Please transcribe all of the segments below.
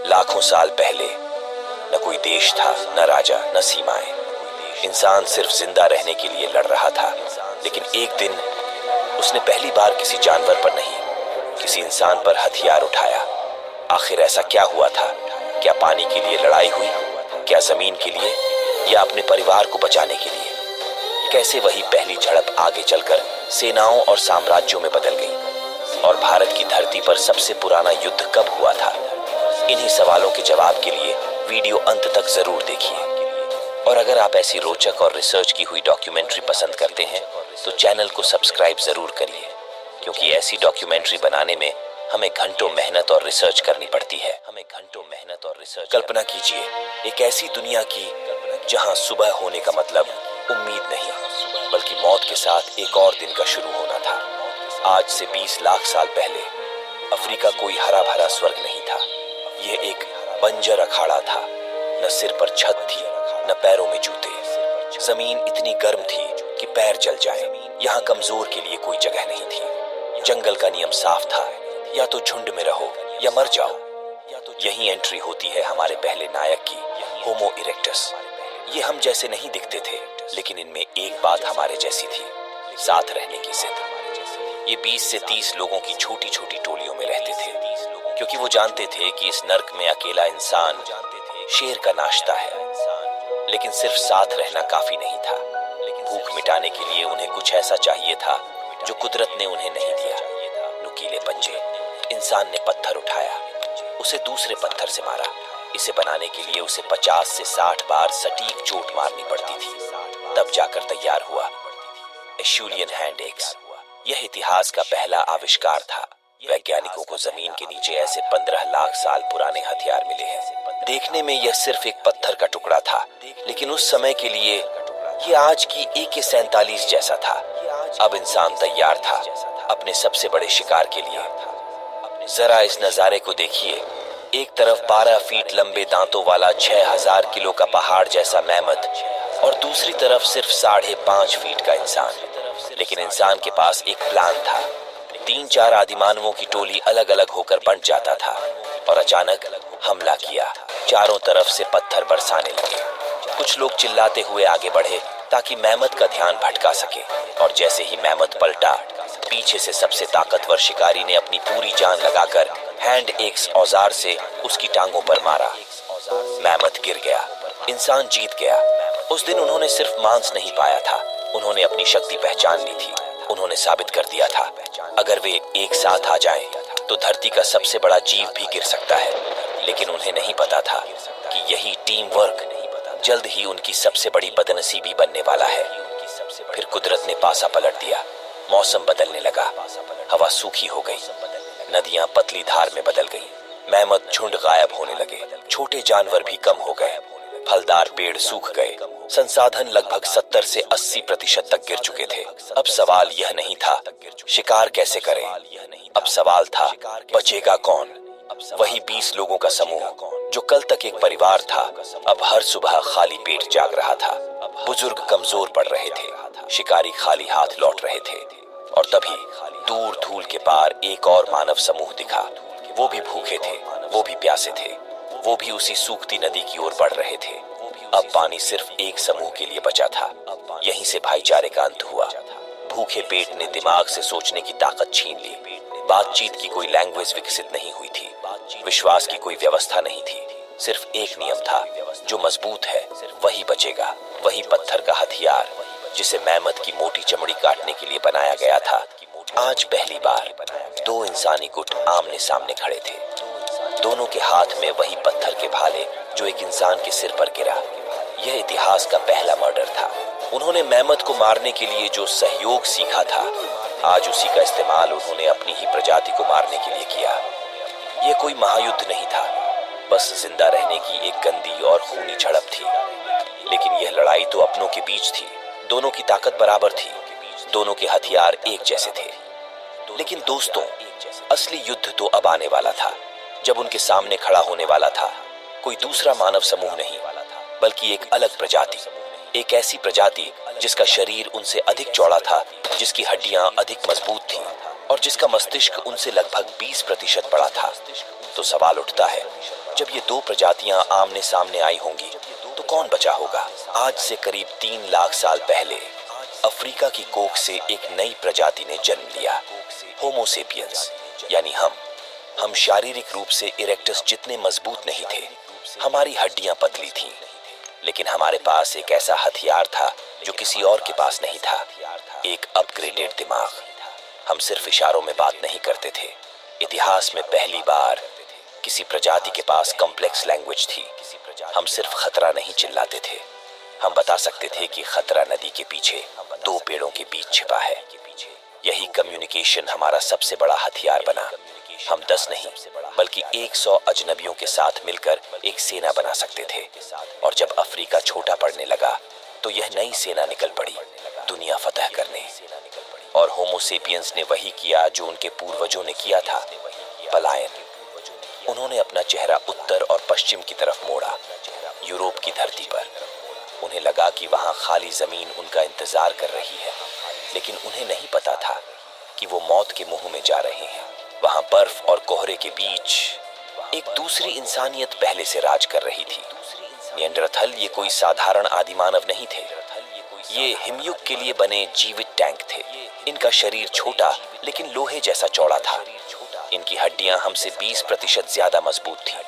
लाखों साल पहले न कोई देश था, न राजा, न सीमाएं। इंसान सिर्फ जिंदा रहने के लिए लड़ रहा था। लेकिन एक दिन उसने पहली बार किसी जानवर पर नहीं, किसी इंसान पर हथियार उठाया। आखिर ऐसा क्या हुआ था? क्या पानी के लिए लड़ाई हुई? क्या जमीन के लिए, या अपने परिवार को बचाने के लिए? कैसे वही पहली झड़प आगे चलकर सेनाओं और साम्राज्यों में बदल गई? और भारत की धरती पर सबसे पुराना युद्ध कब हुआ था? इन्हीं सवालों के जवाब के लिए वीडियो अंत तक जरूर देखिए। और अगर आप ऐसी रोचक और रिसर्च की हुई डॉक्यूमेंट्री पसंद करते हैं तो चैनल को सब्सक्राइब जरूर करिए, क्योंकि ऐसी डॉक्यूमेंट्री बनाने में हमें घंटों मेहनत और रिसर्च करनी पड़ती है। कल्पना कीजिए एक ऐसी दुनिया की जहां सुबह होने का मतलब उम्मीद नहीं, बल्कि मौत के साथ एक और दिन का शुरू होना था। आज से 20 लाख साल पहले अफ्रीका कोई हरा भरा स्वर्ग नहीं था। यह एक बंजर अखाड़ा था। न सिर पर छत थी, न पैरों में जूते। जमीन इतनी गर्म थी कि पैर जल जाए। यहाँ कमजोर के लिए कोई जगह नहीं थी। जंगल का नियम साफ था, या तो झुंड में रहो या मर जाओ। यही एंट्री होती है हमारे पहले नायक की, होमो इरेक्टस। ये हम जैसे नहीं दिखते थे, लेकिन इनमें एक बात हमारे जैसी थी, साथ रहने की जिद। ये 20 से 30 लोगों की छोटी छोटी टोलियों में रहते थे, क्योंकि वो जानते थे कि इस नर्क में अकेला इंसान शेर का नाश्ता है। लेकिन सिर्फ साथ रहना काफी नहीं था। भूख मिटाने के लिए उन्हें कुछ ऐसा चाहिए था जो कुदरत ने उन्हें नहीं दिया। नुकीले पंजे। इंसान ने पत्थर उठाया, उसे दूसरे पत्थर से मारा। इसे बनाने के लिए उसे 50 से 60 बार सटीक चोट मारनी पड़ती थी, तब जाकर तैयार हुआ एशुलियन हैंड एक्स। यह इतिहास का पहला आविष्कार था। वैज्ञानिकों को जमीन के नीचे ऐसे 15 लाख साल पुराने हथियार मिले हैं। देखने में यह सिर्फ एक पत्थर का टुकड़ा था, लेकिन उस समय के लिए यह आज की AK-47 जैसा था। अब इंसान तैयार था अपने सबसे बड़े शिकार के लिए। जरा इस नजारे को देखिए। एक तरफ 12 फीट लंबे दांतों वाला 6000 किलो का पहाड़ जैसा मेहमत, और दूसरी तरफ सिर्फ 5.5 फीट का इंसान। लेकिन इंसान के पास एक प्लान था। 3-4 आदिमानवों की टोली अलग अलग होकर बंट जाता था, और अचानक हमला किया। चारों तरफ से पत्थर बरसाने लगे। कुछ लोग चिल्लाते हुए आगे बढ़े ताकि मेहमत का ध्यान भटका सके, और जैसे ही मेहमत पलटा, पीछे से सबसे ताकतवर शिकारी ने अपनी पूरी जान लगाकर हैंड एक्स औजार से उसकी टांगों पर मारा। मेहमत गिर गया। इंसान जीत गया। उस दिन उन्होंने सिर्फ मांस नहीं पाया था, उन्होंने अपनी शक्ति पहचान ली थी। उन्होंने साबित कर दिया था, अगर वे एक साथ आ जाएं, तो धरती का सबसे बड़ा जीव भी गिर सकता है। लेकिन उन्हें नहीं पता था कि यही टीम वर्क जल्द ही उनकी सबसे बड़ी बदनसीबी बनने वाला है। फिर कुदरत ने पासा पलट दिया। मौसम बदलने लगा। हवा सूखी हो गई, नदियां पतली धार में बदल गई। मेहमत झुंड गायब होने लगे। छोटे जानवर भी कम हो गए। फलदार पेड़ सूख गए। संसाधन लगभग 70 से 80% तक गिर चुके थे। अब सवाल यह नहीं था शिकार कैसे करें, अब सवाल था बचेगा कौन। वही 20 लोगों का समूह जो कल तक एक परिवार था, अब हर सुबह खाली पेट जाग रहा था। बुजुर्ग कमजोर पड़ रहे थे, शिकारी खाली हाथ लौट रहे थे। और तभी दूर धूल के पार एक और मानव समूह दिखा। वो भी भूखे थे, वो भी प्यासे थे, वो भी उसी सूखती नदी की ओर बढ़ रहे थे। अब पानी सिर्फ एक समूह के लिए बचा था। यहीं से भाईचारे का अंत हुआ। भूखे पेट ने दिमाग से सोचने की ताकत छीन ली। बातचीत की कोई लैंग्वेज विकसित नहीं हुई थी। विश्वास की कोई व्यवस्था नहीं थी। सिर्फ एक नियम था, जो मजबूत है वही बचेगा। वही पत्थर का हथियार जिसे मेहमत की मोटी चमड़ी काटने के लिए बनाया गया था। आज पहली बार 2 इंसानी गुट आमने सामने खड़े थे। दोनों के हाथ में वही पत्थर के भाले जो एक इंसान के सिर पर गिरा। यह इतिहास का पहला मर्डर था। उन्होंने मेहमत को मारने के लिए जो सहयोग सीखा था, आज उसी का इस्तेमाल उन्होंने अपनी ही प्रजाति को मारने के लिए किया। यह कोई महायुद्ध नहीं था, बस जिंदा रहने की एक गंदी और खूनी झड़प थी। लेकिन यह लड़ाई तो अपनों के बीच थी। दोनों की ताकत बराबर थी, दोनों के हथियार एक जैसे थे। लेकिन दोस्तों, असली युद्ध तो अब आने वाला था, जब उनके सामने खड़ा होने वाला था कोई दूसरा मानव समूह नहीं, बल्कि एक अलग प्रजाति। एक ऐसी प्रजाति जिसका शरीर उनसे अधिक चौड़ा था, जिसकी हड्डियां अधिक मजबूत थीं, और जिसका मस्तिष्क उनसे लगभग 20% बड़ा था। तो सवाल उठता है, जब ये दो प्रजातियां आमने सामने आई होंगी तो कौन बचा होगा? आज से करीब 3 लाख साल पहले अफ्रीका की कोख से एक नई प्रजाति ने जन्म लिया, होमो सेपियंस यानी हम शारीरिक रूप से इरेक्टस जितने मजबूत नहीं थे, हमारी हड्डियां पतली थीं, लेकिन हमारे पास एक ऐसा हथियार था जो किसी और के पास नहीं था, एक अपग्रेडेड दिमाग। हम सिर्फ इशारों में बात नहीं करते थे। इतिहास में पहली बार किसी प्रजाति के पास कॉम्प्लेक्स लैंग्वेज थी। हम सिर्फ खतरा नहीं चिल्लाते थे, हम बता सकते थे कि खतरा नदी के पीछे 2 पेड़ों के बीच छिपा है। यही कम्युनिकेशन हमारा सबसे बड़ा हथियार बना। हम 10 नहीं बल्कि 100 अजनबियों के साथ मिलकर एक सेना बना सकते थे। और जब अफ्रीका छोटा पड़ने लगा तो यह नई सेना निकल पड़ी दुनिया फतह करने। और होमो सेपियंस ने वही किया जो उनके पूर्वजों ने किया था, पलायन। उन्होंने अपना चेहरा उत्तर और पश्चिम की तरफ मोड़ा, यूरोप की धरती पर। उन्हें लगा कि वहां खाली जमीन उनका इंतजार कर रही है, लेकिन उन्हें नहीं पता था कि वो मौत के मुंह में जा रहे हैं। वहां बर्फ और कोहरे के बीच एक दूसरी इंसानियत पहले से राज कर रही थी। निएंडरथल ये कोई साधारण आदिमानव नहीं थे, ये हिमयुग के लिए बने जीवित टैंक थे। इनका शरीर छोटा लेकिन लोहे जैसा चौड़ा था। इनकी हड्डियां हमसे 20% ज्यादा मजबूत थीं।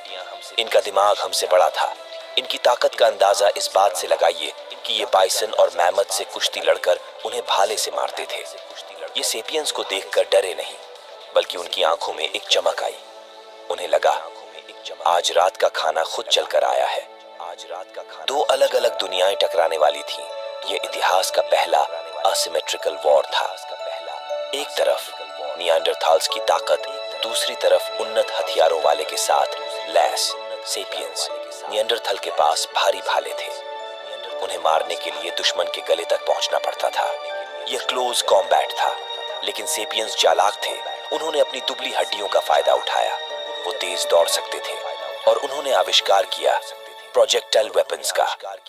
इनका दिमाग हमसे बड़ा था। इनकी ताकत का अंदाजा इस बात से लगाइए कि ये बाइसन और मैमथ से कुश्ती लड़कर उन्हें भाले से मारते थे। ये सेपियंस को देखकर डरे नहीं, बल्कि उनकी आंखों में एक चमक आई। उन्हें लगा आज रात का खाना खुद चलकर आया है। 2 अलग अलग दुनियाएं टकराने वाली थीं। ये इतिहास का पहला असिमेट्रिकल वॉर था। एक तरफ निएंडरथाल्स की ताकत, दूसरी तरफ उन्नत हथियारों वाले के साथ लैस सेपियंस। निएंडरथल के पास भारी भाले थे। उन्हें मारने के लिए दुश्मन के गले तक पहुंचना पड़ता था। यह क्लोज कॉम्बैट था, लेकिन सेपियंस चालाक थे। उन्होंने अपनी दुबली हड्डियों का फायदा उठाया। वो तेज दौड़ सकते थे और उन्होंने आविष्कार किया प्रोजेक्टाइल वेपन्स का,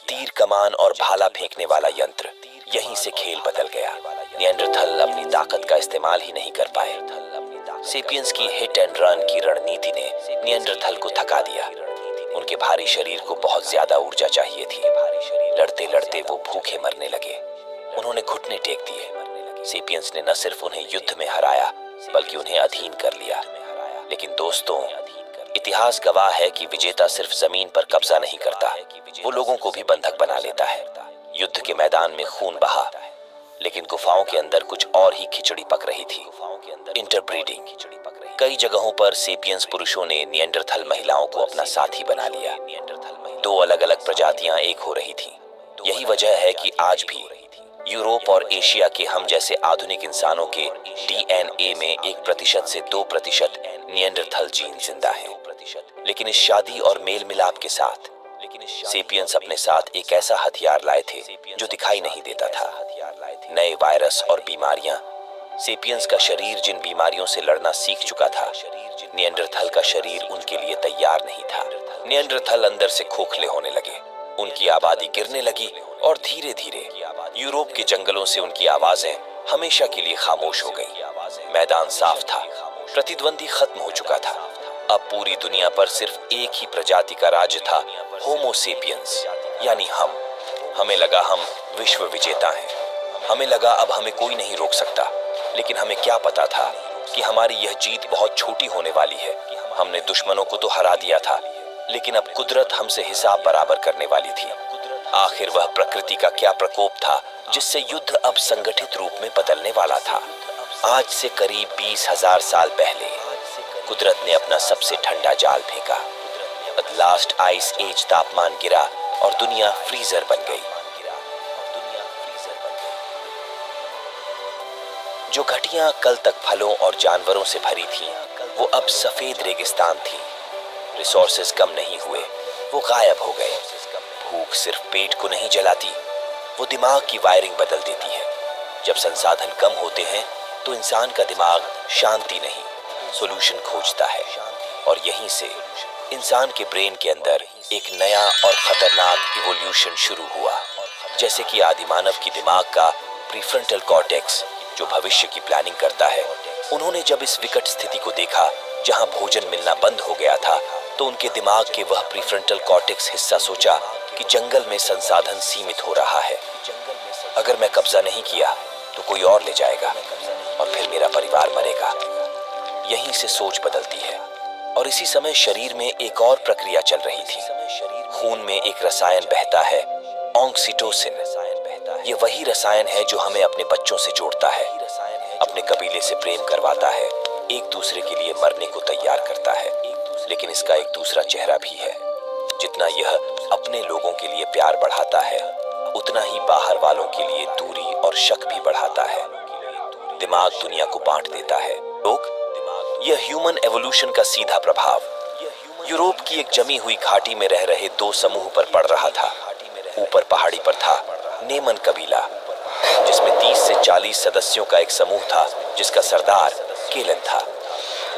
तीर कमान और भाला फेंकने वाला यंत्र। यहीं से खेल बदल गया। निएंडरथल अपनी ताकत का इस्तेमाल ही नहीं कर पाए। सेपियंस की हिट एंड रन की रणनीति ने निएंडरथल को थका दिया। उनके भारी शरीर को बहुत ज्यादा ऊर्जा चाहिए थी। लड़ते लड़ते वो भूखे मरने लगे। उन्होंने घुटने टेक दिए। सेपियंस ने न सिर्फ उन्हें युद्ध में हराया, बल्कि उन्हें अधीन कर लिया। लेकिन दोस्तों, इतिहास गवाह है कि विजेता सिर्फ जमीन पर कब्जा नहीं करता, वो लोगों को भी बंधक बना लेता है। युद्ध के मैदान में खून बहा, लेकिन गुफाओं के अंदर कुछ और ही खिचड़ी पक रही थी। इंटरब्रीडिंग। कई जगहों पर सेपियंस पुरुषों ने निएंडरथल महिलाओं को अपना साथी बना लिया। 2 अलग अलग प्रजातियां एक हो रही थीं। यही वजह है कि आज भी यूरोप और एशिया के हम जैसे आधुनिक इंसानों के डीएनए में 1% से 2% निएंडरथल जीन जिंदा है। लेकिन इस शादी और मेल मिलाप के साथ सेपियंस अपने साथ एक ऐसा हथियार लाए थे जो दिखाई नहीं देता था। नए वायरस और बीमारियां। सेपियंस का शरीर जिन बीमारियों से लड़ना सीख चुका था, निएंडरथल का शरीर उनके लिए तैयार नहीं था। निएंडरथल अंदर से खोखले होने लगे। उनकी आबादी गिरने लगी और धीरे धीरे यूरोप के जंगलों से उनकी आवाजें हमेशा के लिए खामोश हो गई। मैदान साफ था, प्रतिद्वंदी खत्म हो चुका था। अब पूरी दुनिया पर सिर्फ एक ही प्रजाति का राज्य था, होमो सेपियंस यानी हम। हमें लगा हम विश्व विजेता हैं। हमें लगा अब हमें कोई नहीं रोक सकता। लेकिन हमें क्या पता था कि हमारी यह जीत बहुत छोटी होने वाली है। हमने दुश्मनों को तो हरा दिया था, लेकिन अब कुदरत हमसे हिसाब बराबर करने वाली थी। आखिर वह प्रकृति का क्या प्रकोप था जिससे युद्ध अब संगठित रूप में बदलने वाला था। आज से करीब 20,000 साल पहले कुदरत ने अपना सबसे ठंडा जाल फेंका। लास्ट आइस एज तापमान गिरा और दुनिया फ्रीजर बन गई। जो घटियां कल तक फलों और जानवरों से भरी थीं, वो अब सफेद रेगिस्तान थी। रिसोर्सेज कम नहीं हुए, वो गायब हो गए। भूख सिर्फ पेट को नहीं जलाती, वो दिमाग की वायरिंग बदल देती है। जब संसाधन कम होते हैं तो इंसान का दिमाग शांति नहीं, सॉल्यूशन खोजता है। और यहीं से इंसान के ब्रेन के अंदर एक नया और खतरनाक इवोल्यूशन शुरू हुआ। जैसे कि आदिमानव की दिमाग का प्रीफ्रंटल कॉर्टेक्स जो भविष्य की प्लानिंग करता है, उन्होंने जब इस विकट स्थिति को देखा जहां भोजन मिलना बंद हो गया था, तो उनके दिमाग के वह प्रीफ्रंटल कॉर्टेक्स हिस्सा सोचा कि जंगल में संसाधन सीमित हो रहा है। अगर मैं कब्जा नहीं किया तो कोई और ले जाएगा और फिर मेरा परिवार मरेगा। यहीं से सोच बदलती है और इसी समय शरीर में एक और प्रक्रिया चल रही थी। खून में एक रसायन बहता है, ऑक्सीटोसिन। ये वही रसायन है जो हमें अपने बच्चों से जोड़ता है, अपने कबीले से प्रेम करवाता है, एक दूसरे के लिए मरने को तैयार करता है। लेकिन इसका एक दूसरा चेहरा भी है। जितना यह अपने लोगों के लिए प्यार बढ़ाता है, उतना ही बाहर वालों के लिए दूरी और शक भी बढ़ाता है। दिमाग दुनिया को बांट देता है। लोग, यह ह्यूमन एवोल्यूशन का सीधा प्रभाव यूरोप की एक जमी हुई घाटी में रह रहे दो समूह पर पड़ रहा था। ऊपर पहाड़ी पर था नेमन कबीला, जिसमें 30 से 40 सदस्यों का एक समूह था जिसका सरदार केलन था।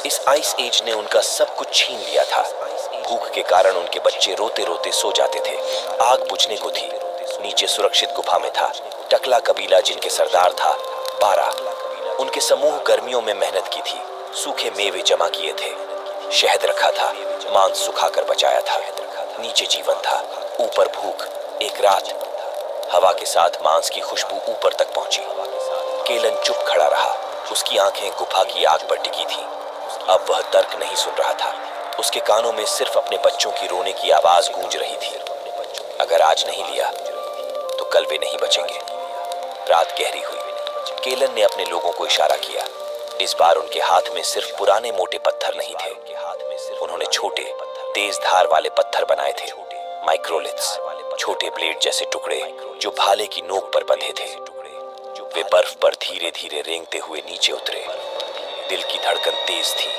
इस आइस एज ने उनका सब कुछ छीन लिया था। भूख के कारण उनके बच्चे रोते रोते सो जाते थे। आग बुझने को थी। नीचे सुरक्षित गुफा में था टकला कबीला, जिनके सरदार था बारा। उनके समूह गर्मियों में मेहनत की थी। सूखे मेवे जमा किए थे, शहद रखा था, मांस सुखाकर बचाया था। नीचे जीवन था, ऊपर भूख। एक रात हवा के साथ मांस की खुशबू ऊपर तक पहुंची। केलन चुप खड़ा रहा। उसकी आंखें गुफा की आग पर टिकी थी। अब वह तर्क नहीं सुन रहा था। उसके कानों में सिर्फ अपने बच्चों की रोने की आवाज गूंज रही थी। अगर आज नहीं लिया तो कल वे नहीं बचेंगे। रात गहरी हुई। केलन ने अपने लोगों को इशारा किया। इस बार उनके हाथ में सिर्फ पुराने मोटे पत्थर नहीं थे। उन्होंने छोटे तेज धार वाले पत्थर बनाए थे, माइक्रोलिथ्स, छोटे ब्लेड जैसे टुकड़े जो भाले की नोक पर बंधे थे। वे बर्फ पर धीरे धीरे रेंगते हुए नीचे उतरे। दिल की धड़कन तेज थी,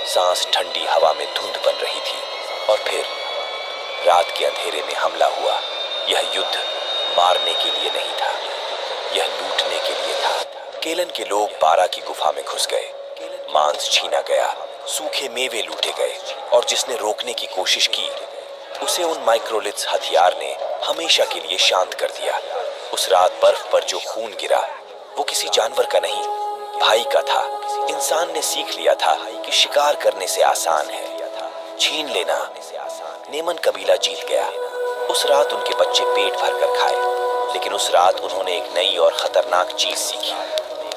सांस ठंडी हवा में धुंध बन रही थी। और फिर रात के अंधेरे में हमला हुआ। यह युद्ध मारने के लिए नहीं था, यह लूटने के लिए था। केलन के लोग बारा की गुफा में घुस गए। मांस छीना गया, सूखे मेवे लूटे गए, और जिसने रोकने की कोशिश की उसे उन माइक्रोलिथ्स हथियार ने हमेशा के लिए शांत कर दिया। उस रात बर्फ पर जो खून गिरा वो किसी जानवर का नहीं, भाई का था। इंसान ने सीख लिया था कि शिकार करने से आसान है, छीन लेना। नेमन कबीला जीत गया। उस रात उनके बच्चे पेट भर कर खाए। लेकिन उस रात उन्होंने एक नई और खतरनाक चीज सीखी।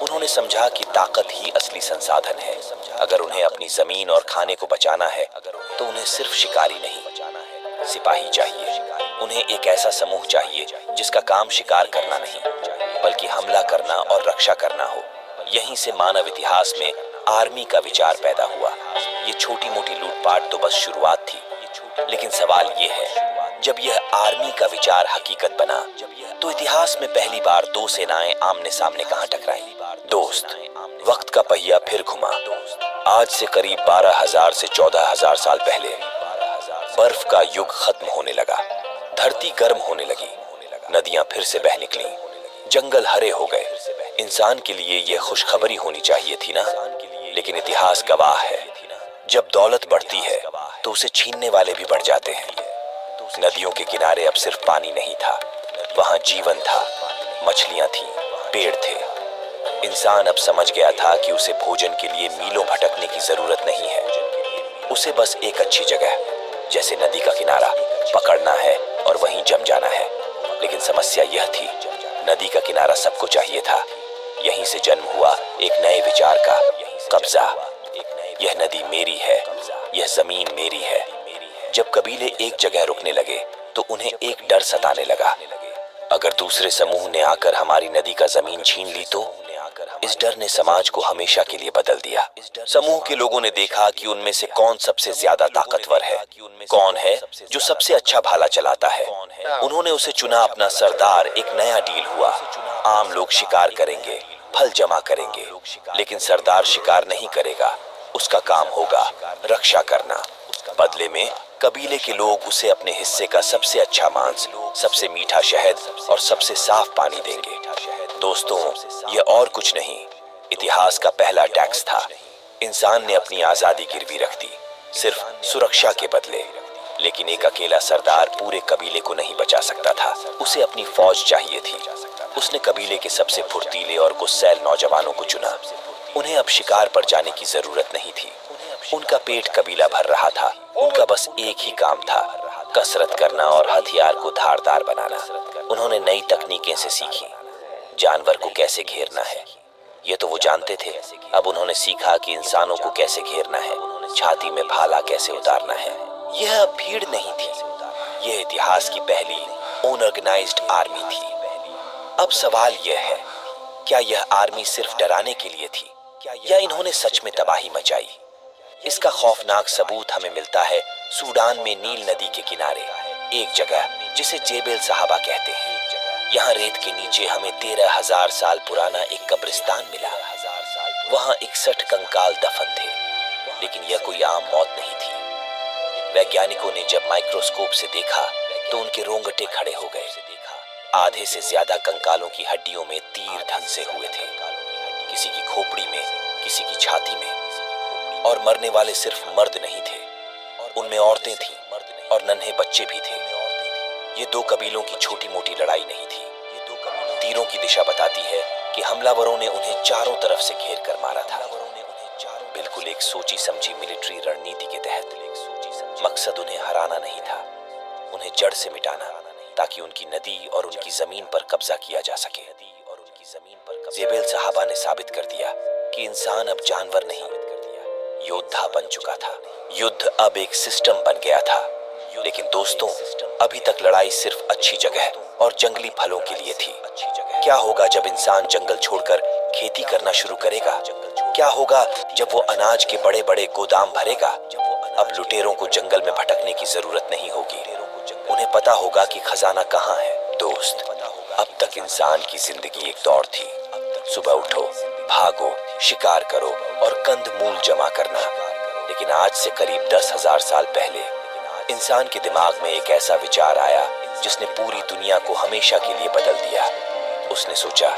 उन्होंने समझा कि ताकत ही असली संसाधन है। अगर उन्हें अपनी जमीन और खाने को बचाना है तो उन्हें सिर्फ शिकारी नहीं, सिपाही चाहिए। उन्हें एक ऐसा समूह चाहिए जिसका काम शिकार करना नहीं बल्कि हमला करना और रक्षा करना हो। यहीं से मानव इतिहास में आर्मी का विचार पैदा हुआ। ये छोटी मोटी लूटपाट तो बस शुरुआत थी, लेकिन सवाल ये है, जब यह आर्मी का विचार हकीकत बना तो इतिहास में पहली बार दो सेनाएं आमने सामने कहां टकराई? दोस्त, वक्त का पहिया फिर घुमा। आज से करीब 12,000 से 14,000 साल पहले बर्फ का युग खत्म होने लगा। धरती गर्म होने लगी, नदियां फिर से बह निकली, जंगल हरे हो गए। इंसान के लिए यह खुशखबरी होनी चाहिए थी ना? लेकिन इतिहास गवाह है, जब दौलत बढ़ती है तो उसे छीनने वाले भी बढ़ जाते हैं। नदियों के किनारे अब सिर्फ पानी नहीं था, वहां जीवन था, मछलियां थी, पेड़ थे। इंसान अब समझ गया था कि उसे भोजन के लिए मीलों भटकने की जरूरत नहीं है। उसे बस एक अच्छी जगह, जैसे नदी का किनारा, पकड़ना है और वहीं जम जाना है। लेकिन समस्या यह थी, नदी का किनारा सबको चाहिए था। यहीं से जन्म हुआ एक नए विचार का, कब्जा। यह नदी मेरी है, यह जमीन मेरी है। जब कबीले एक जगह रुकने लगे तो उन्हें एक डर सताने लगा। अगर दूसरे समूह ने आकर हमारी नदी का जमीन छीन ली तो? इस डर ने समाज को हमेशा के लिए बदल दिया। समूह के लोगों ने देखा कि उनमें से कौन सबसे ज्यादा ताकतवर है, कौन है जो सबसे अच्छा भाला चलाता है। उन्होंने उसे चुना अपना सरदार। एक नया डील हुआ। आम लोग शिकार करेंगे, फल जमा करेंगे, लेकिन सरदार शिकार नहीं करेगा। उसका काम होगा रक्षा करना। बदले में कबीले के लोग उसे अपने हिस्से का सबसे अच्छा मांस, सबसे मीठा शहद और सबसे साफ पानी देंगे। दोस्तों, यह और कुछ नहीं, इतिहास का पहला टैक्स था। इंसान ने अपनी आजादी गिरवी रख दी, सिर्फ सुरक्षा के बदले। लेकिन एक अकेला सरदार पूरे कबीले को नहीं बचा सकता था। उसे अपनी फौज चाहिए थी। उसने कबीले के सबसे फुर्तीले और गुस्सैल नौजवानों को चुना। उन्हें अब शिकार पर जाने की जरूरत नहीं थी। उनका पेट कबीला भर रहा था। उनका बस एक ही काम था, कसरत करना और हथियार को धारदार बनाना। उन्होंने नई तकनीकें से सीखी, जानवर को कैसे घेरना है ये तो वो जानते थे। अब उन्होंने सीखा कि इंसानों को कैसे घेरना है, छाती में भाला कैसे उतारना है। यह अब भीड़ नहीं थी, यह इतिहास की पहली अनऑर्गेनाइज्ड आर्मी थी। अब सवाल यह है, क्या यह आर्मी सिर्फ डराने के लिए थी या इन्होंने सच में तबाही मचाई? इसका खौफनाक सबूत हमें मिलता है सूडान में नील नदी के किनारे, एक जगह जिसे जेबेल साहबा कहते हैं। यहाँ रेत के नीचे हमें 13,000 साल पुराना एक कब्रिस्तान मिला। वहाँ 61 कंकाल दफन थे, लेकिन यह कोई आम मौत नहीं थी। वैज्ञानिकों ने जब माइक्रोस्कोप से देखा तो उनके रोंगटे खड़े हो गए। आधे से ज्यादा कंकालों की हड्डियों में तीर धंसे हुए थे, किसी की खोपड़ी में, किसी की छाती में। और मरने वाले सिर्फ मर्द नहीं थे, उनमें औरतें थीं और नन्हे बच्चे भी थे। ये दो कबीलों की छोटी मोटी लड़ाई नहीं थी। तीरों की दिशा बताती है कि हमलावरों ने उन्हें चारों तरफ से घेर कर मारा था, बिल्कुल एक सोची समझी मिलिट्री रणनीति के तहत। मकसद उन्हें हराना नहीं था, उन्हें जड़ से मिटाना, ताकि उनकी नदी और उनकी जमीन पर कब्जा किया जा सके। जेबेल साहबा ने साबित कर दिया कि इंसान अब जानवर नहीं, योद्धा बन चुका था। युद्ध अब एक सिस्टम बन गया था। लेकिन दोस्तों, अभी तक लड़ाई सिर्फ अच्छी जगह और जंगली फलों के लिए थी। क्या होगा जब इंसान जंगल छोड़कर खेती करना शुरू करेगा? क्या होगा जब वो अनाज के बड़े बड़े गोदाम भरेगा? अब लुटेरों को जंगल में भटकने की जरूरत नहीं होगी, उन्हें पता होगा कि खजाना कहाँ है। दोस्त, अब तक इंसान की जिंदगी एक दौड़ थी। सुबह उठो, भागो, शिकार करो और कंद मूल जमा करना। लेकिन आज से करीब 10,000 साल पहले इंसान के दिमाग में एक ऐसा विचार आया जिसने पूरी दुनिया को हमेशा के लिए बदल दिया। उसने सोचा,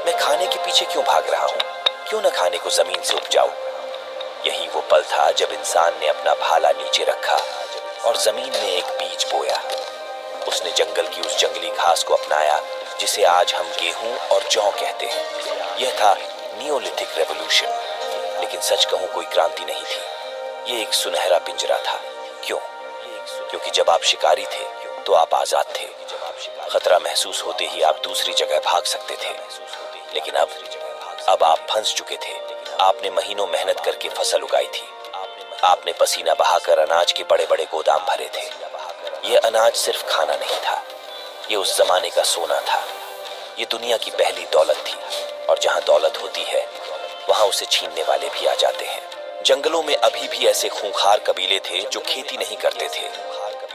मैं खाने के पीछे क्यों भाग रहा हूँ, क्यों न खाने को जमीन से उपजाऊं। यही वो पल था जब इंसान ने अपना भाला नीचे रखा और जमीन में एक बीज बोया। उसने जंगल की उस जंगली घास को अपनाया जिसे आज हम गेहूं और जौ कहते हैं। यह था नियोलिथिक रेवोल्यूशन। लेकिन सच कहूं, कोई क्रांति नहीं थी, ये एक सुनहरा पिंजरा था। क्यों? क्योंकि जब आप शिकारी थे तो आप आजाद थे। खतरा महसूस होते ही आप दूसरी जगह भाग सकते थे। लेकिन अब आप फंस चुके थे। आपने महीनों मेहनत करके फसल उगाई थी, आपने पसीना बहाकर अनाज के बड़े बड़े गोदाम भरे थे। यह अनाज सिर्फ खाना नहीं था, ये उस जमाने का सोना था। ये दुनिया की पहली दौलत थी, और जहां दौलत होती है वहां उसे छीनने वाले भी आ जाते हैं। जंगलों में अभी भी ऐसे खूंखार कबीले थे जो खेती नहीं करते थे।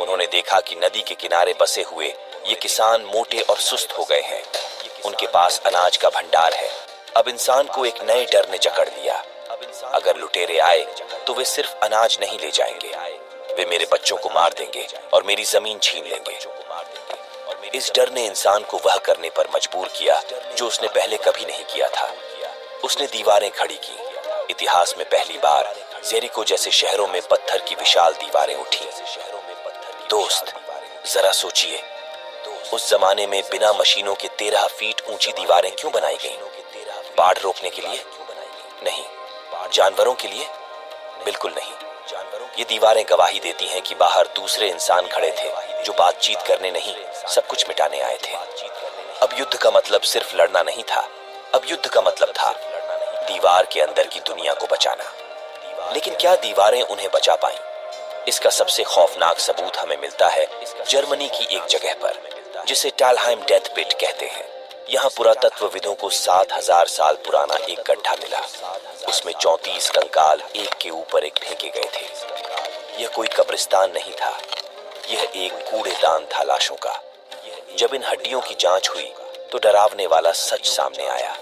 उन्होंने देखा कि नदी के किनारे बसे हुए ये किसान मोटे और सुस्त हो गए हैं। उनके पास अनाज का भंडार है। अब इंसान को एक नए डर ने जकड़ लिया। अगर लुटेरे आए तो वे सिर्फ अनाज नहीं ले जाएंगे, वे मेरे बच्चों को मार देंगे और मेरी जमीन छीन लेंगे। इस डर ने इंसान को वह करने पर मजबूर किया जो उसने पहले कभी नहीं किया था। उसने दीवारें खड़ी की। इतिहास में पहली बार जेरिको जैसे शहरों में पत्थर की विशाल दीवारें उठी। दोस्त, जरा सोचिए, उस जमाने में बिना मशीनों के 13 फीट ऊंची दीवारें क्यों बनाई गईं? बाढ़ रोकने के लिए? नहीं। जानवरों के लिए? बिल्कुल नहीं। ये दीवारें गवाही देती हैं कि बाहर दूसरे इंसान खड़े थे जो बातचीत करने नहीं, सब कुछ मिटाने आए थे। अब युद्ध का मतलब सिर्फ लड़ना नहीं था, अब युद्ध का मतलब था दीवार के अंदर की दुनिया को बचाना। लेकिन क्या दीवारें उन्हें बचा पाईं? इसका सबसे खौफनाक सबूत हमें मिलता है जर्मनी की एक जगह पर, जिसे टालहाइम डेथ पिट कहते हैं। यहाँ पुरातत्वविदों को 7,000 साल पुराना एक गड्ढा मिला। उसमें 34 कंकाल एक के ऊपर एक फेंके गए थे। यह कोई कब्रिस्तान नहीं था, यह एक कूड़ेदान था लाशों का। जब इन हड्डियों की जांच हुई तो डरावने वाला सच सामने आया।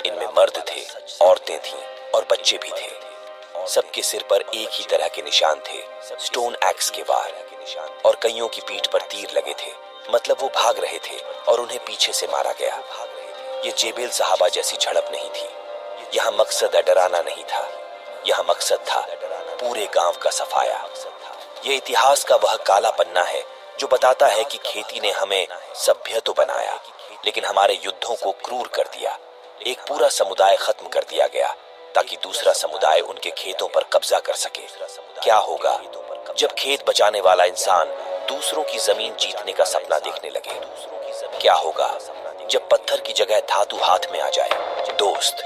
इनमें मर्द थे, औरतें थीं और बच्चे भी थे। सबके सिर पर एक ही तरह के निशान थे, स्टोन एक्स के वार, और कईयों की पीठ पर तीर लगे थे। मतलब वो भाग रहे थे और उन्हें पीछे से मारा गया। ये जेबेल साहबा जैसी झड़प नहीं थी। यहाँ मकसद डराना नहीं था, यहाँ मकसद था पूरे गांव का सफाया। ये इतिहास का वह काला पन्ना है जो बताता है कि खेती ने हमें सभ्य तो बनाया, लेकिन हमारे युद्धों को क्रूर कर दिया। एक पूरा समुदाय खत्म कर दिया गया। ताकि दूसरा समुदाय उनके खेतों पर कब्जा कर सके। क्या होगा जब खेत बचाने वाला इंसान दूसरों की जमीन जीतने का सपना देखने लगे? क्या होगा जब पत्थर की जगह धातु हाथ में आ जाए? दोस्त,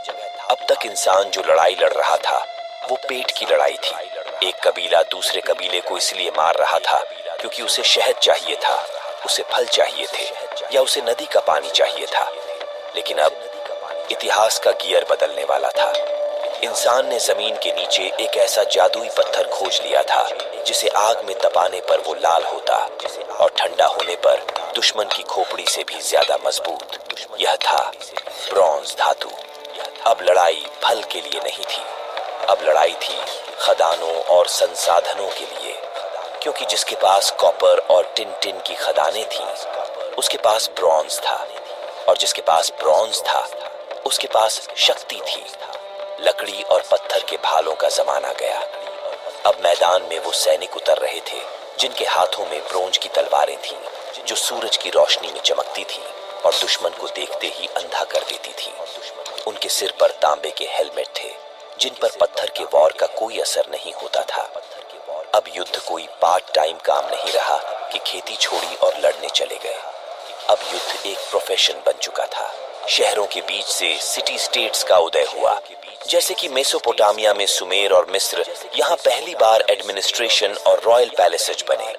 अब तक इंसान जो लड़ाई लड़ रहा था वो पेट की लड़ाई थी। एक कबीला दूसरे कबीले को इसलिए मार रहा था क्योंकि उसे शहद चाहिए था, उसे फल चाहिए थे, या उसे नदी का पानी चाहिए था। लेकिन अब इतिहास का गियर बदलने वाला था। इंसान ने जमीन के नीचे एक ऐसा जादुई पत्थर खोज लिया था जिसे आग में तपाने पर वो लाल होता और ठंडा होने पर दुश्मन की खोपड़ी से भी ज्यादा मजबूत। यह था ब्रॉन्ज धातु। अब लड़ाई फल के लिए नहीं थी, अब लड़ाई थी खदानों और संसाधनों के लिए। क्योंकि जिसके पास कॉपर और टिन टिन की खदानें थीं, उसके पास ब्रॉन्ज था, और जिसके पास ब्रॉन्ज था उसके पास शक्ति थी। लकड़ी और पत्थर के भालों का जमाना गया। अब मैदान में वो सैनिक उतर रहे थे जिनके हाथों में ब्रोंज की तलवारें थीं, जो सूरज की रोशनी में चमकती थीं और दुश्मन को देखते ही अंधा कर देती थीं। उनके सिर पर तांबे के हेलमेट थे जिन पर पत्थर के वॉर का कोई असर नहीं होता था। अब युद्ध कोई पार्ट टाइम काम नहीं रहा कि खेती छोड़ी और लड़ने चले गए। अब युद्ध एक प्रोफेशन बन चुका था। शहरों के बीच से सिटी स्टेट्स का उदय हुआ। जैसे कि मेसोपोटामिया में सुमेर और मिस्र, यहाँ पहली बार एडमिनिस्ट्रेशन और रॉयल पैलेसेज बने।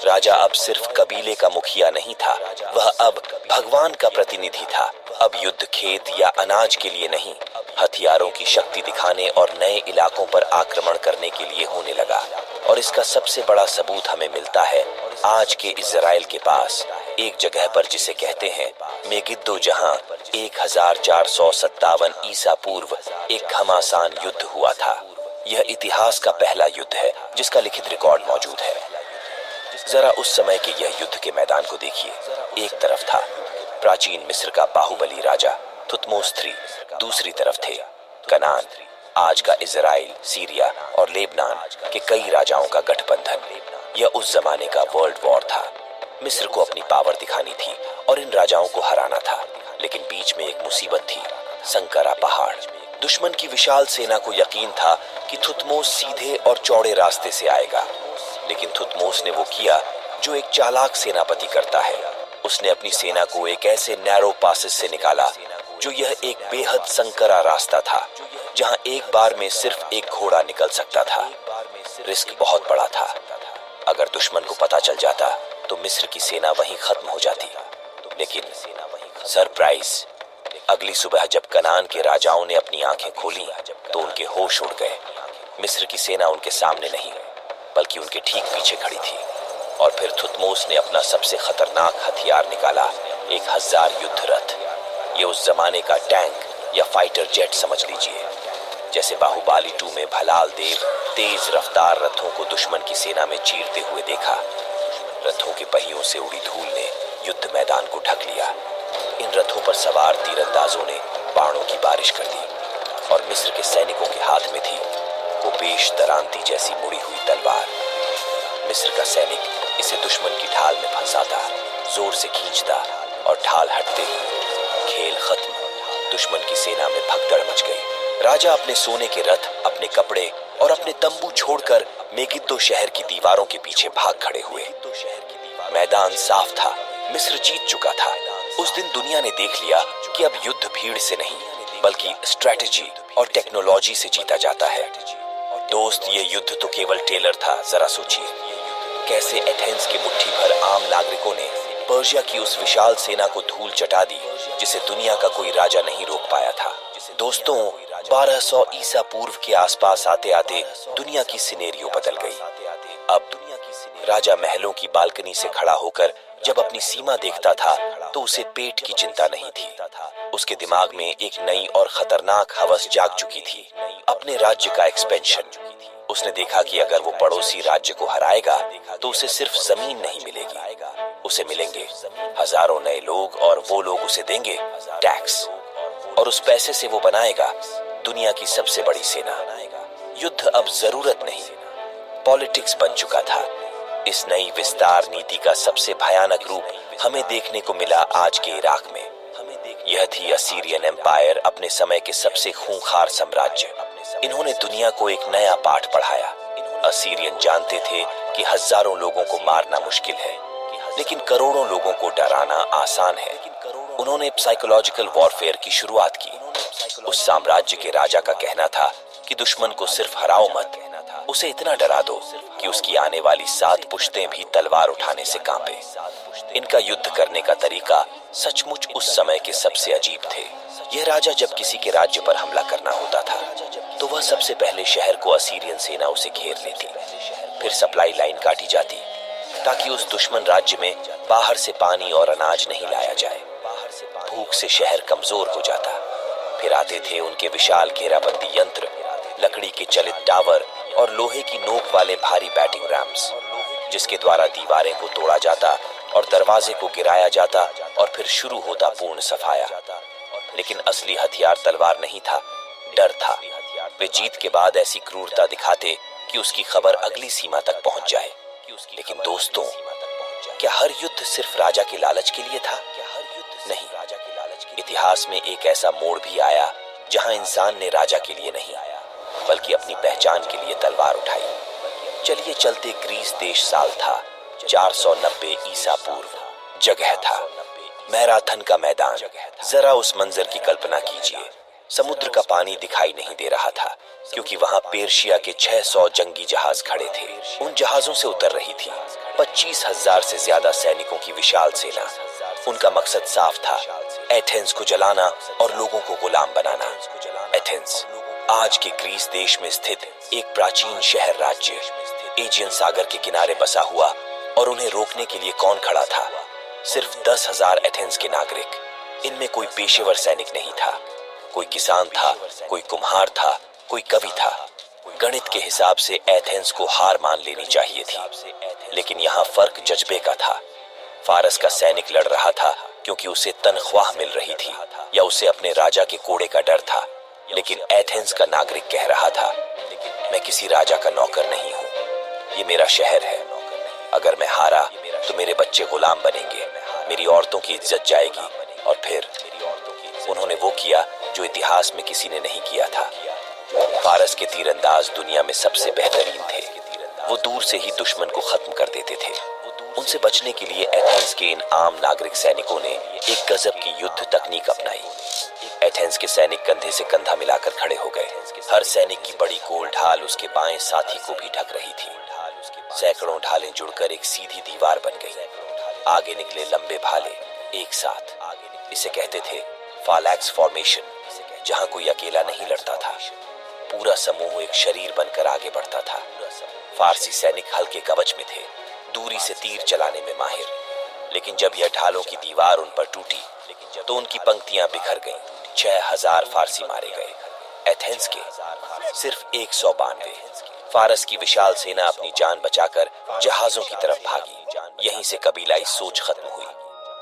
राजा अब सिर्फ कबीले का मुखिया नहीं था, वह अब भगवान का प्रतिनिधि था। अब युद्ध खेत या अनाज के लिए नहीं, हथियारों की शक्ति दिखाने और नए इलाकों पर आक्रमण करने के लिए होने लगा। और इसका सबसे बड़ा सबूत हमें मिलता है आज के इजराइल के पास, एक जगह पर जिसे कहते हैं मेगिद्दो, जहां 1457 ईसा पूर्व एक घमासान युद्ध हुआ था। यह इतिहास का पहला युद्ध है जिसका लिखित रिकॉर्ड मौजूद है। जरा उस समय के यह युद्ध के मैदान को देखिए। एक तरफ था प्राचीन मिस्र का बाहुबली राजा थुतमोस III, दूसरी तरफ थे कनान, आज का इजराइल, सीरिया और लेबनान के कई राजाओं का गठबंधन। यह उस जमाने का वर्ल्ड वॉर था। मिस्र को अपनी पावर दिखानी थी और इन राजाओं को हराना था, लेकिन बीच में एक मुसीबत थी, संकरा पहाड़। दुश्मन की विशाल सेना को यकीन था कि थुतमोस सीधे और चौड़े रास्ते से आएगा, लेकिन थुतमोस ने वो किया जो एक चालाक सेनापति करता है। उसने अपनी सेना को एक ऐसे नैरो पासेस से निकाला जो यह एक बेहद संकरा रास्ता था, जहां एक बार में सिर्फ एक घोड़ा निकल सकता था। रिस्क बहुत बड़ा था। अगर दुश्मन को पता चल जाता तो मिस्र की सेना वहीं खत्म हो जाती। लेकिन सरप्राइज, अगली सुबह जब कनान के राजाओं ने अपनी आंखें खोली तो उनके होश उड़ गए। मिस्र की सेना उनके सामने नहीं बल्कि उनके ठीक पीछे खड़ी थी। और फिर थुतमोस ने अपना सबसे खतरनाक हथियार निकाला, 1000 युद्ध रथ। ये उस जमाने का टैंक या फाइटर जेट समझ लीजिए। जैसे बाहुबली 2 में भलाल देव तेज रफ्तार रथों को दुश्मन की सेना में चीरते हुए देखा। रथों के पहियों से उड़ी धूल ने युद्ध मैदान को ढक लिया। इन रथों पर सवार तीरंदाजों ने बाणों की बारिश कर दी और मिस्र के सैनिकों के हाथ में थी वो पेश दरांती जैसी मुड़ी हुई तलवार। मिस्र का सैनिक इसे दुश्मन की ढाल में फंसाता, जोर से खींचता और ढाल हटते ही खेल खत्म। दुश्मन की सेना में भगदड़ मच गई। राजा अपने सोने के रथ, अपने कपड़े और अपने तंबू छोड़कर मेगिद्दो शहर की दीवारों के पीछे भाग खड़े हुए। मैदान साफ था, मिस्र जीत चुका था। उस दिन दुनिया ने देख लिया कि अब युद्ध भीड़ से नहीं बल्कि स्ट्रैटेजी और टेक्नोलॉजी से जीता जाता है। दोस्त, ये युद्ध तो केवल टेलर था। जरा सोचिए कैसे एथेंस के मुट्ठी भर आम नागरिकों ने पर्शिया की उस विशाल सेना को धूल चटा दी जिसे दुनिया का कोई राजा नहीं रोक पाया था। दोस्तों, 1200 ईसा पूर्व के आसपास आते आते दुनिया की सिनेरियो बदल गई। अब राजा महलों की बालकनी से खड़ा होकर जब अपनी सीमा देखता था तो उसे पेट की चिंता नहीं थी। उसके दिमाग में एक नई और खतरनाक हवस जाग चुकी थी, अपने राज्य का एक्सपेंशन। उसने देखा कि अगर वो पड़ोसी राज्य को हराएगा तो उसे सिर्फ जमीन नहीं मिलेगी, उसे मिलेंगे हजारों नए लोग और वो लोग उसे देंगे टैक्स, और उस पैसे से वो बनाएगा दुनिया की सबसे बड़ी सेना। युद्ध अब जरूरत नहीं, पॉलिटिक्स बन चुका था। इस नई विस्तार नीति का सबसे भयानक रूप हमें देखने को मिला आज के इराक में। यह थी असीरियन एम्पायर, अपने समय के सबसे खूंखार साम्राज्य। इन्होंने दुनिया को एक नया पाठ पढ़ाया। असीरियन जानते थे कि हजारों लोगों को मारना मुश्किल है, लेकिन करोड़ों लोगों को डराना आसान है। उन्होंने साइकोलॉजिकल वॉरफेयर की शुरुआत की। उस साम्राज्य के राजा का कहना था कि दुश्मन को सिर्फ हराओ मत, उसे इतना डरा दो कि उसकी आने वाली 7 पुश्तें भी तलवार उठाने से कांपे। इनका युद्ध करने का तरीका सचमुच उस समय के सबसे अजीब थे। यह राजा जब किसी के राज्य पर हमला करना होता था तो वह सबसे पहले शहर को असीरियन सेना उसे घेर लेती। फिर सप्लाई लाइन काटी जाती ताकि उस दुश्मन राज्य में बाहर से पानी और अनाज नहीं लाया जाए। भूख से शहर कमजोर हो जाता। फिर आते थे उनके विशाल घेराबंदी यंत्र, लकड़ी के चलित टावर और लोहे की नोक वाले भारी बैटिंग रैम्स, जिसके द्वारा दीवारें को तोड़ा जाता और दरवाजे को गिराया जाता और फिर शुरू होता पूर्ण सफाया। लेकिन असली हथियार तलवार नहीं था, डर था। वे जीत के बाद ऐसी क्रूरता दिखाते कि उसकी खबर अगली सीमा तक पहुंच जाए। लेकिन दोस्तों, क्या हर युद्ध सिर्फ राजा के लालच के लिए था? नहीं। इतिहास में एक ऐसा मोड़ भी आया जहां इंसान ने राजा के लिए नहीं बल्कि अपनी पहचान के लिए तलवार उठाई। चलिए चलते ग्रीस देश। साल था 490 ईसा पूर्व। जगह था मैराथन का मैदान। जरा उस मंजर की कल्पना कीजिए। समुद्र का पानी दिखाई नहीं दे रहा था क्योंकि वहां पेर्शिया के 600 जंगी जहाज खड़े थे। उन जहाजों से उतर रही थी 25,000 से ज्यादा सैनिकों की विशाल सेना। उनका मकसद साफ था, एथेंस को जलाना और लोगों को गुलाम बनाना। एथेंस आज के ग्रीस देश में स्थित एक प्राचीन शहर राज्य, एजियन सागर के किनारे बसा हुआ। और उन्हें रोकने के लिए कौन खड़ा था? सिर्फ 10,000 एथेंस के नागरिक। इनमें कोई पेशेवर सैनिक नहीं था। कोई किसान था, कोई कुम्हार था, कोई कवि था। गणित के हिसाब से एथेंस को हार मान लेनी चाहिए थी, लेकिन यहाँ फर्क जज्बे का था। फारस का सैनिक लड़ रहा था क्योंकि उसे तनख्वाह मिल रही थी या उसे अपने राजा के कोड़े का डर था। लेकिन एथेंस का नागरिक कह रहा था, मैं किसी राजा का नौकर नहीं हूँ, ये मेरा शहर है। अगर मैं हारा तो मेरे बच्चे गुलाम बनेंगे, मेरी औरतों की इज्जत जाएगी। और फिर उन्होंने वो किया जो इतिहास में किसी ने नहीं किया था। फारस के तीरंदाज दुनिया में सबसे बेहतरीन थे। वो दूर से ही दुश्मन को खत्म कर देते थे। उनसे बचने के लिए एथेंस के इन आम नागरिक सैनिकों ने एक गजब की युद्ध तकनीक अपनाई। एथेंस के सैनिक कंधे से कंधा मिलाकर खड़े हो गए। हर सैनिक की बड़ी गोल ढाल उसके बाएं साथी को भी ढक रही थी। सैकड़ों ढालें जुड़कर एक सीधी दीवार बन गई। आगे निकले लंबे भाले एक साथ। इसे कहते थे फालैक्स फॉर्मेशन, जहां कोई अकेला नहीं लड़ता था, पूरा समूह एक शरीर बनकर आगे बढ़ता था। फारसी सैनिक हल्के कवच में थे, दूरी से तीर चलाने में माहिर। लेकिन जब यह ढालों की दीवार उन पर टूटी तो उनकी पंक्तियां बिखर गईं। 6,000 फारसी मारे गए। एथेंस के सिर्फ 192। फारस की विशाल सेना अपनी जान बचाकर जहाजों की तरफ भागी। यहीं से कबीलाई सोच खत्म हुई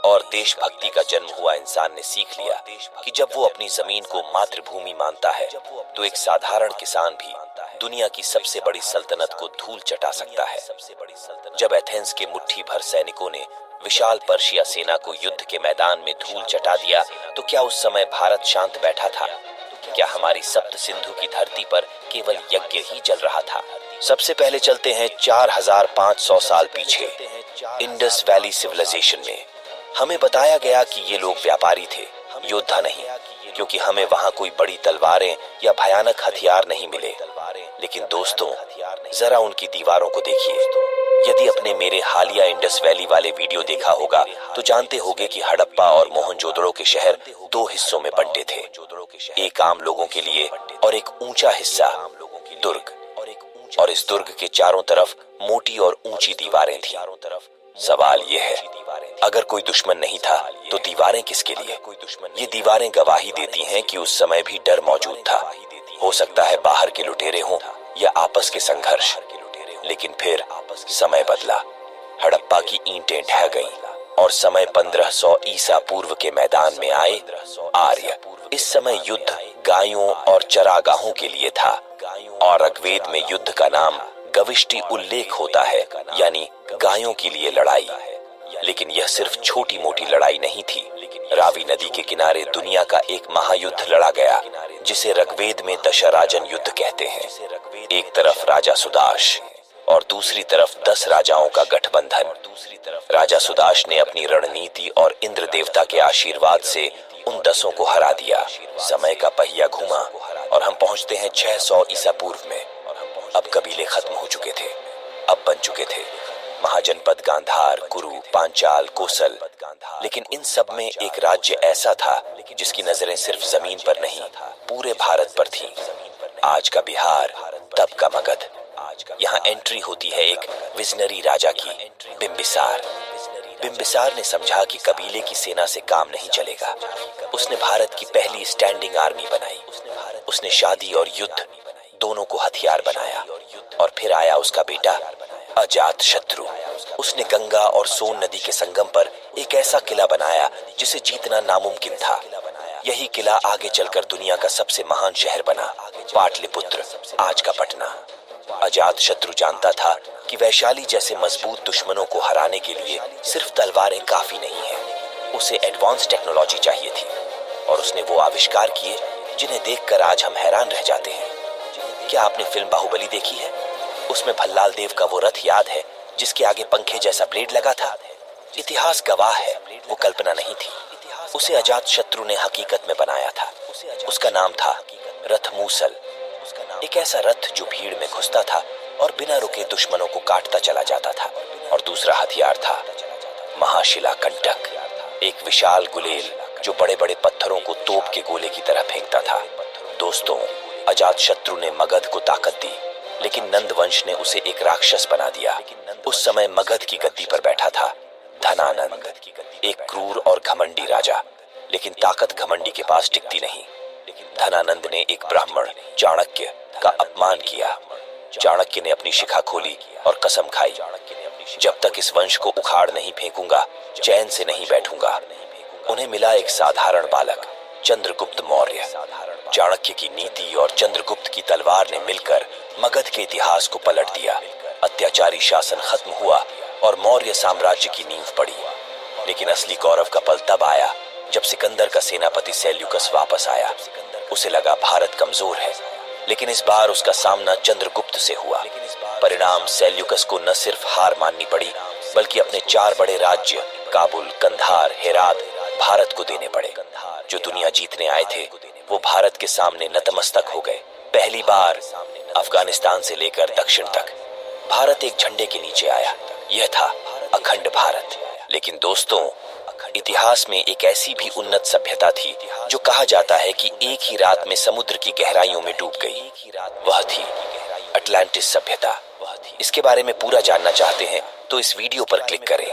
और देशभक्ति का जन्म हुआ। इंसान ने सीख लिया कि जब वो अपनी जमीन को मातृभूमि मानता है तो एक साधारण किसान भी दुनिया की सबसे बड़ी सल्तनत को धूल चटा सकता है। जब एथेंस के मुट्ठी भर सैनिकों ने विशाल पर्शिया सेना को युद्ध के मैदान में धूल चटा दिया तो क्या उस समय भारत शांत बैठा था? क्या हमारी सप्त सिंधु की धरती पर केवल यज्ञ ही चल रहा था? सबसे पहले चलते हैं 4,500 साल पीछे, इंडस वैली सिविलाइजेशन में। हमें बताया गया कि ये लोग व्यापारी थे, योद्धा नहीं, क्योंकि हमें वहां कोई बड़ी तलवारें या भयानक हथियार नहीं मिले। लेकिन दोस्तों, जरा उनकी दीवारों को देखिए। यदि अपने मेरे हालिया इंडस वैली वाले वीडियो देखा होगा तो जानते होंगे कि हड़प्पा और मोहनजोदड़ो के शहर 2 हिस्सों में बंटे थे, एक आम लोगों के लिए और एक ऊंचा हिस्सा दुर्ग। और इस दुर्ग के चारों तरफ मोटी और ऊंची दीवारें थी। सवाल ये है, अगर कोई दुश्मन नहीं था तो दीवारें किसके लिए? ये दीवारें गवाही देती हैं कि उस समय भी डर मौजूद था। हो सकता है बाहर के लुटेरे हों या आपस के संघर्ष। लेकिन फिर समय बदला। हड़प्पा की ईंटें ढह गईं और समय 1500 ईसा पूर्व के मैदान में आए आर्य। इस समय युद्ध गायों और चरागाहों के लिए था और ऋग्वेद में युद्ध का नाम गविष्टि उल्लेख होता है, यानी गायों के लिए लड़ाई। लेकिन यह सिर्फ छोटी मोटी लड़ाई नहीं थी। रावी नदी के किनारे दुनिया का एक महायुद्ध लड़ा गया, जिसे ऋग्वेद में दशराजन युद्ध कहते हैं। एक तरफ राजा सुदाश और दूसरी तरफ 10 राजाओं का गठबंधन। राजा सुदाश ने अपनी रणनीति और इंद्र देवता के आशीर्वाद से उन 10 को हरा दिया। समय का पहिया घूमा और हम पहुंचते हैं 600 ईसा पूर्व में। अब कबीले खत्म हो चुके थे, अब बन चुके थे महाजनपद गांधार, कुरु, पांचाल, कोसल। लेकिन इन सब में एक राज्य ऐसा था जिसकी नजरें सिर्फ जमीन पर नहीं, पूरे भारत पर थीं। आज का बिहार, तब का मगध। यहाँ एंट्री होती है एक विजनरी राजा की, बिंबिसार। बिंबिसार ने समझा कि कबीले की सेना से काम नहीं चलेगा। उसने भारत की पहली स्टैंडिंग आर्मी बनाई। उसने शादी और युद्ध दोनों को हथियार बनाया। और फिर आया उसका बेटा अजात शत्रु। उसने गंगा और सोन नदी के संगम पर एक ऐसा किला बनाया जिसे जीतना नामुमकिन था। यही किला आगे चलकर दुनिया का सबसे महान शहर बना, पाटलिपुत्र, आज का पटना। अजात शत्रु जानता था कि वैशाली जैसे मजबूत दुश्मनों को हराने के लिए सिर्फ तलवारें काफी नहीं है, उसे एडवांस टेक्नोलॉजी चाहिए थी। और उसने वो आविष्कार किए जिन्हें देखकर आज हम हैरान रह जाते हैं। क्या आपने फिल्म बाहुबली देखी है? उसमें भल्लाल देव का वो रथ याद है जिसके आगे पंखे जैसा ब्लेड लगा था? इतिहास गवाह है, वो कल्पना नहीं थी। उसे अजात शत्रु ने हकीकत में बनाया था। उसका नाम था रथ मूसल। एक ऐसा रथ जो भीड़ में घुसता था और बिना रुके दुश्मनों को काटता चला जाता था। और दूसरा हथियार था महाशिला कंटक, एक विशाल गुलेल जो बड़े बड़े पत्थरों को तोप के गोले की तरह फेंकता था। दोस्तों, अजात शत्रु ने मगध को ताकत दी, लेकिन नंद वंश ने उसे एक राक्षस बना दिया। उस समय मगध की गद्दी पर बैठा था धनानंद, एक क्रूर और घमंडी राजा। लेकिन ताकत घमंडी के पास टिकती नहीं। धनानंद ने एक ब्राह्मण चाणक्य का अपमान किया। चाणक्य ने अपनी शिखा खोली और कसम खाई, जब तक इस वंश को उखाड़ नहीं फेंकूंगा, चैन से नहीं बैठूंगा। उन्हें मिला एक साधारण बालक, चंद्रगुप्त मौर्य। चाणक्य की नीति और चंद्रगुप्त की तलवार ने मिलकर मगध के इतिहास को पलट दिया। अत्याचारी शासन खत्म हुआ और मौर्य साम्राज्य की नींव पड़ी। लेकिन असली गौरव का पल तब आया जब सिकंदर का सेनापति सेल्यूकस वापस आया। उसे लगा भारत कमजोर है, लेकिन इस बार उसका सामना चंद्रगुप्त से हुआ। परिणाम, सेल्यूकस को न सिर्फ हार माननी पड़ी, बल्कि अपने 4 बड़े राज्य काबुल, कंधार, हेरात भारत को देने पड़े। जो दुनिया जीतने आए थे वो भारत के सामने नतमस्तक हो गए। पहली बार अफगानिस्तान से लेकर दक्षिण तक भारत एक झंडे के नीचे आया। यह था अखंड भारत। लेकिन दोस्तों, इतिहास में एक ऐसी भी उन्नत सभ्यता थी जो कहा जाता है कि एक ही रात में समुद्र की गहराइयों में डूब गई। वह थी अटलांटिस सभ्यता। इसके बारे में पूरा जानना चाहते हैं तो इस वीडियो पर क्लिक करें।